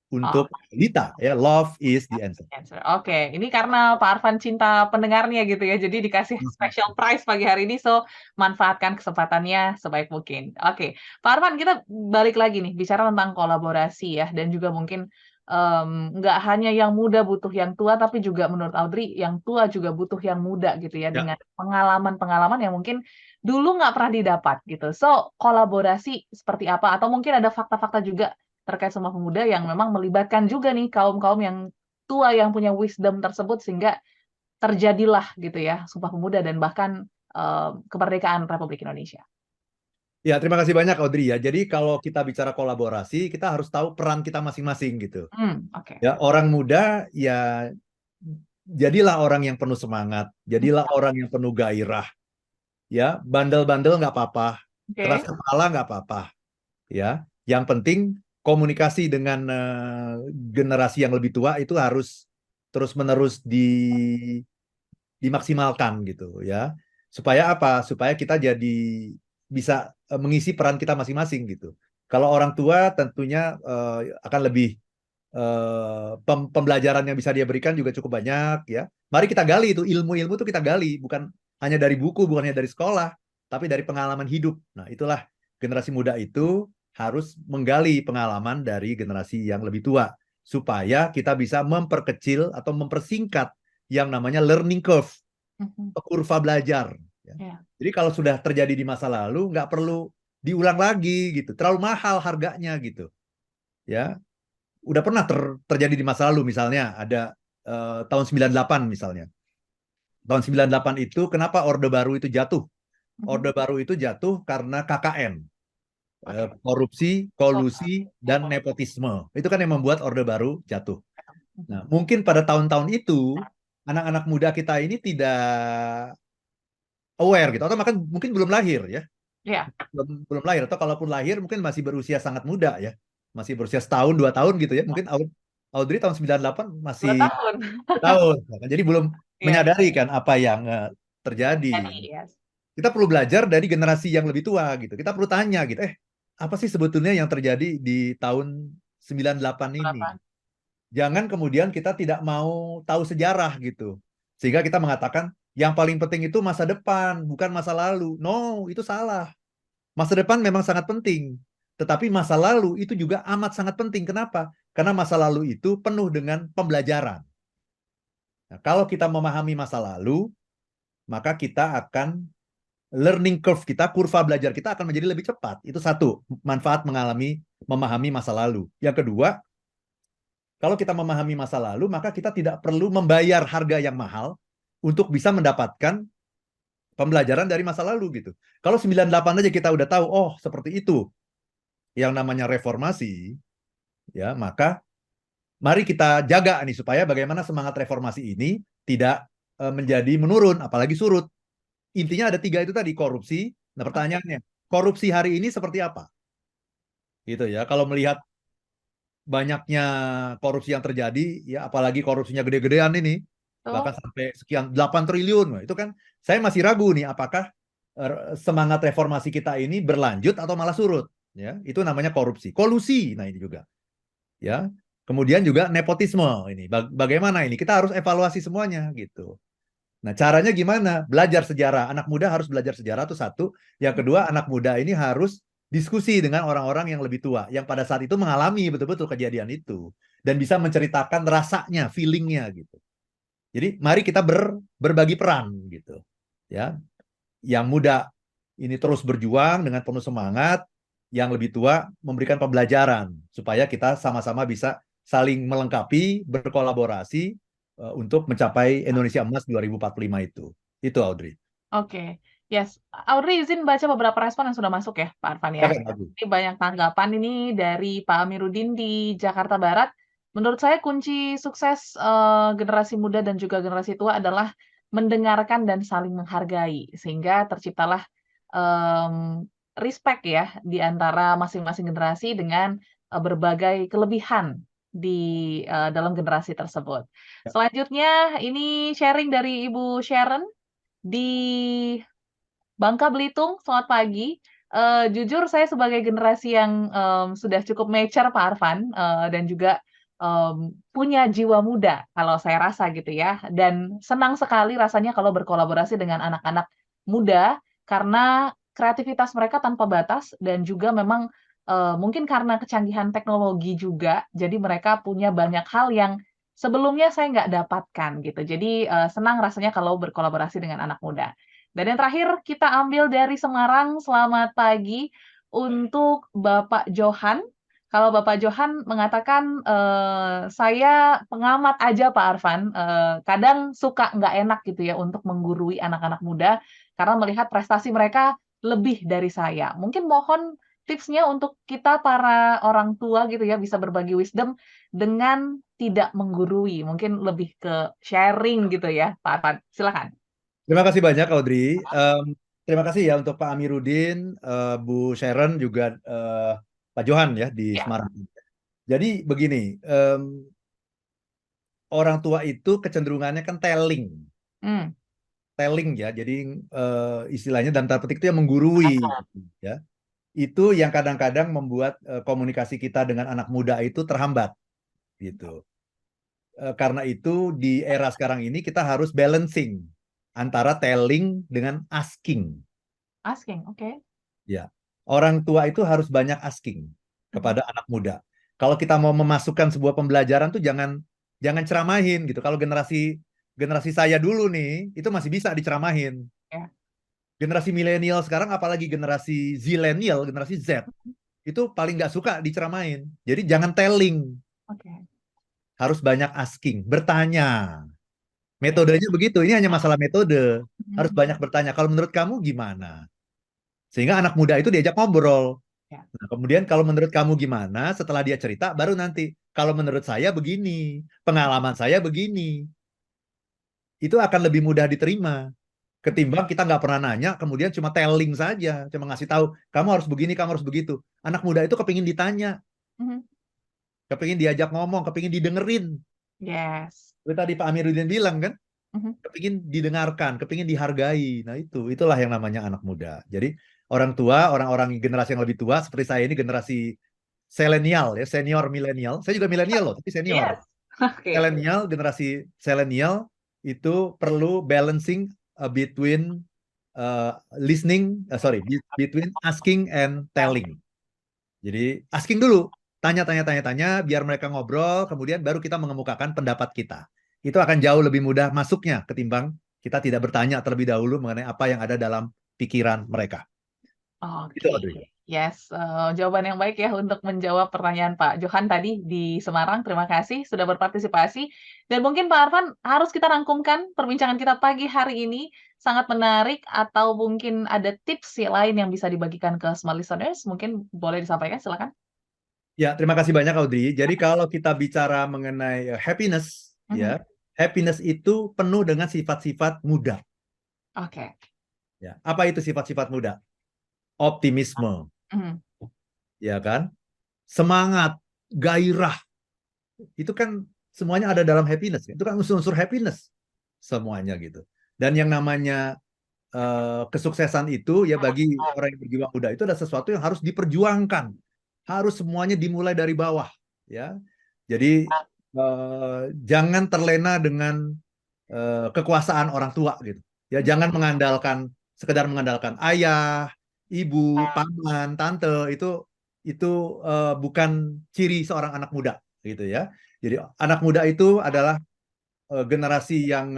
untuk LITA ya, Love is the Answer. Oke, ini karena Pak Arfan cinta pendengarnya gitu ya, jadi dikasih special prize pagi hari ini, so manfaatkan kesempatannya sebaik mungkin. Oke, Pak Arfan, kita balik lagi nih bicara tentang kolaborasi ya, dan juga mungkin nggak hanya yang muda butuh yang tua, tapi juga menurut Audrey yang tua juga butuh yang muda gitu ya, dengan pengalaman-pengalaman yang mungkin dulu nggak pernah didapat gitu. So kolaborasi seperti apa? Atau mungkin ada fakta-fakta juga terkait sama pemuda yang memang melibatkan juga nih kaum-kaum yang tua yang punya wisdom tersebut sehingga terjadilah gitu ya Sumpah Pemuda dan bahkan kemerdekaan Republik Indonesia. Ya, terima kasih banyak Audrey ya. Jadi kalau kita bicara kolaborasi, kita harus tahu peran kita masing-masing gitu. Oke. Ya, orang muda ya jadilah orang yang penuh semangat, jadilah orang yang penuh gairah. Ya, bandel-bandel nggak apa-apa, keras kepala nggak apa-apa. Ya, yang penting komunikasi dengan generasi yang lebih tua itu harus terus-menerus dimaksimalkan gitu ya. Supaya apa? Supaya kita jadi bisa mengisi peran kita masing-masing gitu. Kalau orang tua tentunya akan lebih pembelajaran yang bisa dia berikan juga cukup banyak ya. Mari kita gali itu ilmu-ilmu itu kita gali, bukan hanya dari buku, bukan hanya dari sekolah, tapi dari pengalaman hidup. Nah, itulah generasi muda itu harus menggali pengalaman dari generasi yang lebih tua supaya kita bisa memperkecil atau mempersingkat yang namanya learning curve, kurva belajar. Ya. Ya. Jadi kalau sudah terjadi di masa lalu, nggak perlu diulang lagi gitu, terlalu mahal harganya gitu. Ya, udah pernah terjadi di masa lalu, misalnya ada tahun 98 misalnya. Tahun 98 itu kenapa Orde Baru itu jatuh? Orde Baru itu jatuh karena KKN. Korupsi, kolusi, dan nepotisme. Itu kan yang membuat Orde Baru jatuh. Nah, mungkin pada tahun-tahun itu anak-anak muda kita ini tidak aware gitu, atau bahkan mungkin belum lahir ya. Ya. Belum lahir, atau kalaupun lahir mungkin masih berusia sangat muda ya. Masih berusia setahun, 2 tahun gitu ya. Mungkin Audrey tahun 98 masih 2 tahun. tahun. Jadi belum Iya. menyadari kan apa yang terjadi. Jadi, yes. Kita perlu belajar dari generasi yang lebih tua gitu. Kita perlu tanya gitu, apa sih sebetulnya yang terjadi di tahun 98 ini? Jangan kemudian kita tidak mau tahu sejarah gitu. Sehingga kita mengatakan yang paling penting itu masa depan, bukan masa lalu. No, itu salah. Masa depan memang sangat penting. Tetapi masa lalu itu juga amat sangat penting. Kenapa? Karena masa lalu itu penuh dengan pembelajaran. Nah, kalau kita memahami masa lalu, maka kita akan learning curve kita, kurva belajar kita akan menjadi lebih cepat. Itu satu, manfaat memahami masa lalu. Yang kedua, kalau kita memahami masa lalu, maka kita tidak perlu membayar harga yang mahal untuk bisa mendapatkan pembelajaran dari masa lalu gitu. Kalau 98 aja kita udah tahu, oh seperti itu yang namanya reformasi, ya maka mari kita jaga nih supaya bagaimana semangat reformasi ini tidak menjadi menurun, apalagi surut. Intinya ada 3 itu tadi, korupsi. Nah pertanyaannya, korupsi hari ini seperti apa? Gitu ya, kalau melihat banyaknya korupsi yang terjadi, ya apalagi korupsinya gede-gedean ini, bahkan sampai sekian 8 triliun, itu kan saya masih ragu nih apakah semangat reformasi kita ini berlanjut atau malah surut. Ya, itu namanya korupsi, kolusi. Nah ini juga, ya. Kemudian juga nepotisme ini. Bagaimana ini? Kita harus evaluasi semuanya gitu. Nah, caranya gimana? Belajar sejarah. Anak muda harus belajar sejarah itu satu. Yang kedua, anak muda ini harus diskusi dengan orang-orang yang lebih tua, yang pada saat itu mengalami betul-betul kejadian itu dan bisa menceritakan rasanya, feelingnya gitu. Jadi, mari kita berbagi peran gitu. Ya, yang muda ini terus berjuang dengan penuh semangat, yang lebih tua memberikan pembelajaran supaya kita sama-sama bisa saling melengkapi, berkolaborasi untuk mencapai Indonesia Emas 2045 itu. Itu Audrey. Oke. Yes. Audrey izin baca beberapa respon yang sudah masuk ya, Pak Arfan ya. Ini banyak tanggapan ini dari Pak Amiruddin di Jakarta Barat. Menurut saya kunci sukses generasi muda dan juga generasi tua adalah mendengarkan dan saling menghargai sehingga terciptalah respect ya di antara masing-masing generasi dengan berbagai kelebihan di dalam generasi tersebut. Selanjutnya ini sharing dari Ibu Sharon di Bangka Belitung. Selamat pagi. Jujur saya sebagai generasi yang sudah cukup mature Pak Arfan dan juga punya jiwa muda kalau saya rasa gitu ya. Dan senang sekali rasanya kalau berkolaborasi dengan anak-anak muda karena kreativitas mereka tanpa batas dan juga memang mungkin karena kecanggihan teknologi juga, jadi mereka punya banyak hal yang sebelumnya saya nggak dapatkan gitu. Jadi senang rasanya kalau berkolaborasi dengan anak muda. Dan yang terakhir kita ambil dari Semarang, selamat pagi untuk Bapak Johan. Kalau Bapak Johan mengatakan, saya pengamat aja Pak Arfan, kadang suka nggak enak gitu ya untuk menggurui anak-anak muda karena melihat prestasi mereka lebih dari saya. Mungkin mohon tipsnya untuk kita para orang tua gitu ya bisa berbagi wisdom dengan tidak menggurui, mungkin lebih ke sharing gitu ya, Pak Arfan. Silakan. Terima kasih banyak Audrey. Terima kasih ya untuk Pak Amiruddin, Bu Sharon juga Pak Johan ya di Semarang. Jadi begini, orang tua itu kecenderungannya kan telling. Telling ya, jadi istilahnya dalam tanda petik itu yang menggurui ya. Itu yang kadang-kadang membuat komunikasi kita dengan anak muda itu terhambat. gitu. Karena itu di era sekarang ini kita harus balancing antara telling dengan asking. Asking, oke. Ya, orang tua itu harus banyak asking kepada anak muda. Kalau kita mau memasukkan sebuah pembelajaran tuh jangan ceramahin gitu. Kalau generasi saya dulu nih itu masih bisa diceramahin. Ya. Generasi milenial sekarang, apalagi generasi zilenial, generasi Z, itu paling nggak suka diceramahin. Jadi jangan telling, Oke. harus banyak asking, bertanya. Ya. Metodenya begitu, ini hanya masalah metode. Harus Mhm. banyak bertanya, kalau menurut kamu gimana? Sehingga anak muda itu diajak ngobrol. Ya. Nah, kemudian kalau menurut kamu gimana, setelah dia cerita, baru nanti, kalau menurut saya begini, pengalaman saya begini. Itu akan lebih mudah diterima. Ketimbang kita nggak pernah nanya, kemudian cuma telling saja, cuma ngasih tahu, kamu harus begini, kamu harus begitu. Anak muda itu kepingin ditanya, Mhm. kepingin diajak ngomong, kepingin didengerin. Yes. Seperti tadi Pak Amiruddin bilang kan, Mhm. kepingin didengarkan, kepingin dihargai. Nah itulah yang namanya anak muda. Jadi orang tua, orang-orang generasi yang lebih tua, seperti saya ini generasi selenial ya, senior milenial. Saya juga milenial loh, tapi senior. Yes. Oke. Selenial, generasi selenial itu perlu balancing between between asking and telling. Jadi asking dulu, tanya, biar mereka ngobrol, kemudian baru kita mengemukakan pendapat kita. Itu akan jauh lebih mudah masuknya ketimbang kita tidak bertanya terlebih dahulu mengenai apa yang ada dalam pikiran mereka. Itu Oke, Audrey. yes, jawaban yang baik ya untuk menjawab pertanyaan Pak Johan tadi di Semarang. Terima kasih sudah berpartisipasi. Dan mungkin Pak Arfan harus kita rangkumkan perbincangan kita pagi hari ini. Sangat menarik atau mungkin ada tips lain yang bisa dibagikan ke smart listeners? Mungkin boleh disampaikan, silakan. Ya, terima kasih banyak Audrey. Jadi kalau kita bicara mengenai happiness, Mhm. ya, happiness itu penuh dengan sifat-sifat muda. Oke. Ya, apa itu sifat-sifat muda? Optimisme, Mhm. ya kan? Semangat, gairah, itu kan semuanya ada dalam happiness. Itu kan unsur-unsur happiness semuanya gitu. Dan yang namanya kesuksesan itu ya bagi orang yang berjiwa muda itu adalah sesuatu yang harus diperjuangkan, harus semuanya dimulai dari bawah, ya. Jadi jangan terlena dengan kekuasaan orang tua gitu. Ya jangan sekedar mengandalkan ayah, ibu, paman, tante, itu bukan ciri seorang anak muda gitu ya. Jadi anak muda itu adalah generasi yang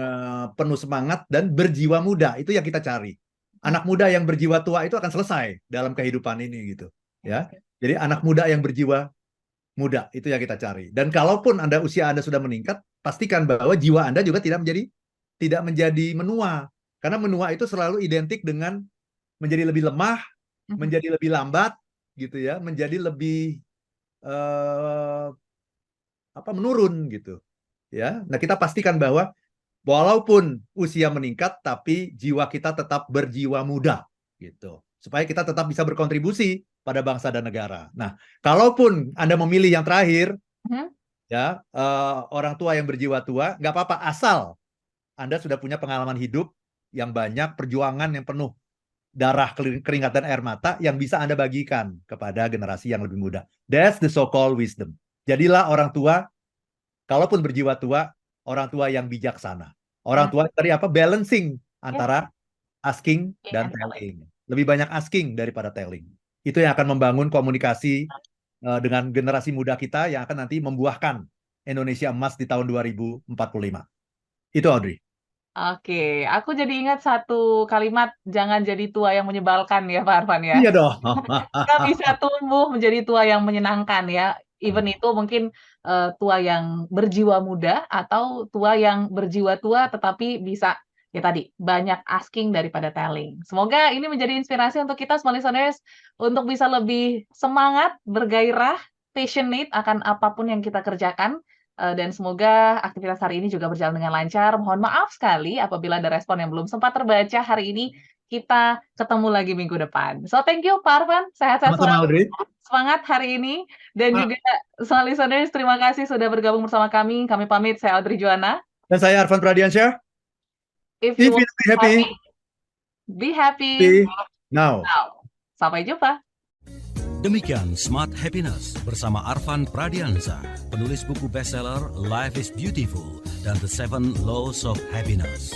penuh semangat dan berjiwa muda, itu yang kita cari. Anak muda yang berjiwa tua itu akan selesai dalam kehidupan ini gitu ya. Jadi anak muda yang berjiwa muda itu yang kita cari. Dan kalaupun usia Anda sudah meningkat, pastikan bahwa jiwa Anda juga tidak menjadi menua. Karena menua itu selalu identik dengan menjadi lebih lemah, Mhm. menjadi lebih lambat gitu ya, menjadi lebih menurun gitu. Ya. Nah, kita pastikan bahwa walaupun usia meningkat tapi jiwa kita tetap berjiwa muda gitu. Supaya kita tetap bisa berkontribusi pada bangsa dan negara. Nah, kalaupun Anda memilih yang terakhir, Mhm. ya orang tua yang berjiwa tua, nggak apa-apa asal Anda sudah punya pengalaman hidup yang banyak, perjuangan yang penuh darah, keringat dan air mata yang bisa Anda bagikan kepada generasi yang lebih muda. That's the so-called wisdom. Jadilah orang tua, kalaupun berjiwa tua, orang tua yang bijaksana. Orang tua tadi balancing antara asking dan telling. Lebih banyak asking daripada telling. Itu yang akan membangun komunikasi dengan generasi muda kita yang akan nanti membuahkan Indonesia emas di tahun 2045. Itu Audrey. Oke, aku jadi ingat satu kalimat, "Jangan jadi tua yang menyebalkan," ya Pak Arfan ya. Iya dong. Kita bisa tumbuh menjadi tua yang menyenangkan ya, even itu mungkin, tua yang berjiwa muda atau tua yang berjiwa tua tetapi bisa, ya tadi, banyak asking daripada telling. Semoga ini menjadi inspirasi untuk kita semua listeners untuk bisa lebih semangat, bergairah, passionate akan apapun yang kita kerjakan, dan semoga aktivitas hari ini juga berjalan dengan lancar. Mohon maaf sekali apabila ada respon yang belum sempat terbaca hari ini. Kita ketemu lagi minggu depan. So, thank you Pak Arfan, sehat-sehat Sama-sama selalu, Audrey. semangat hari ini, dan juga semua listeners terima kasih sudah bergabung bersama kami. Kami pamit, saya Audrey Juwana. Dan saya Arfan Pradiansyah. If If you you want be happy, be happy be now. now. Sampai jumpa. Demikian Smart Happiness bersama Arfan Pradiansa, penulis buku bestseller Life is Beautiful dan The Seven Laws of Happiness.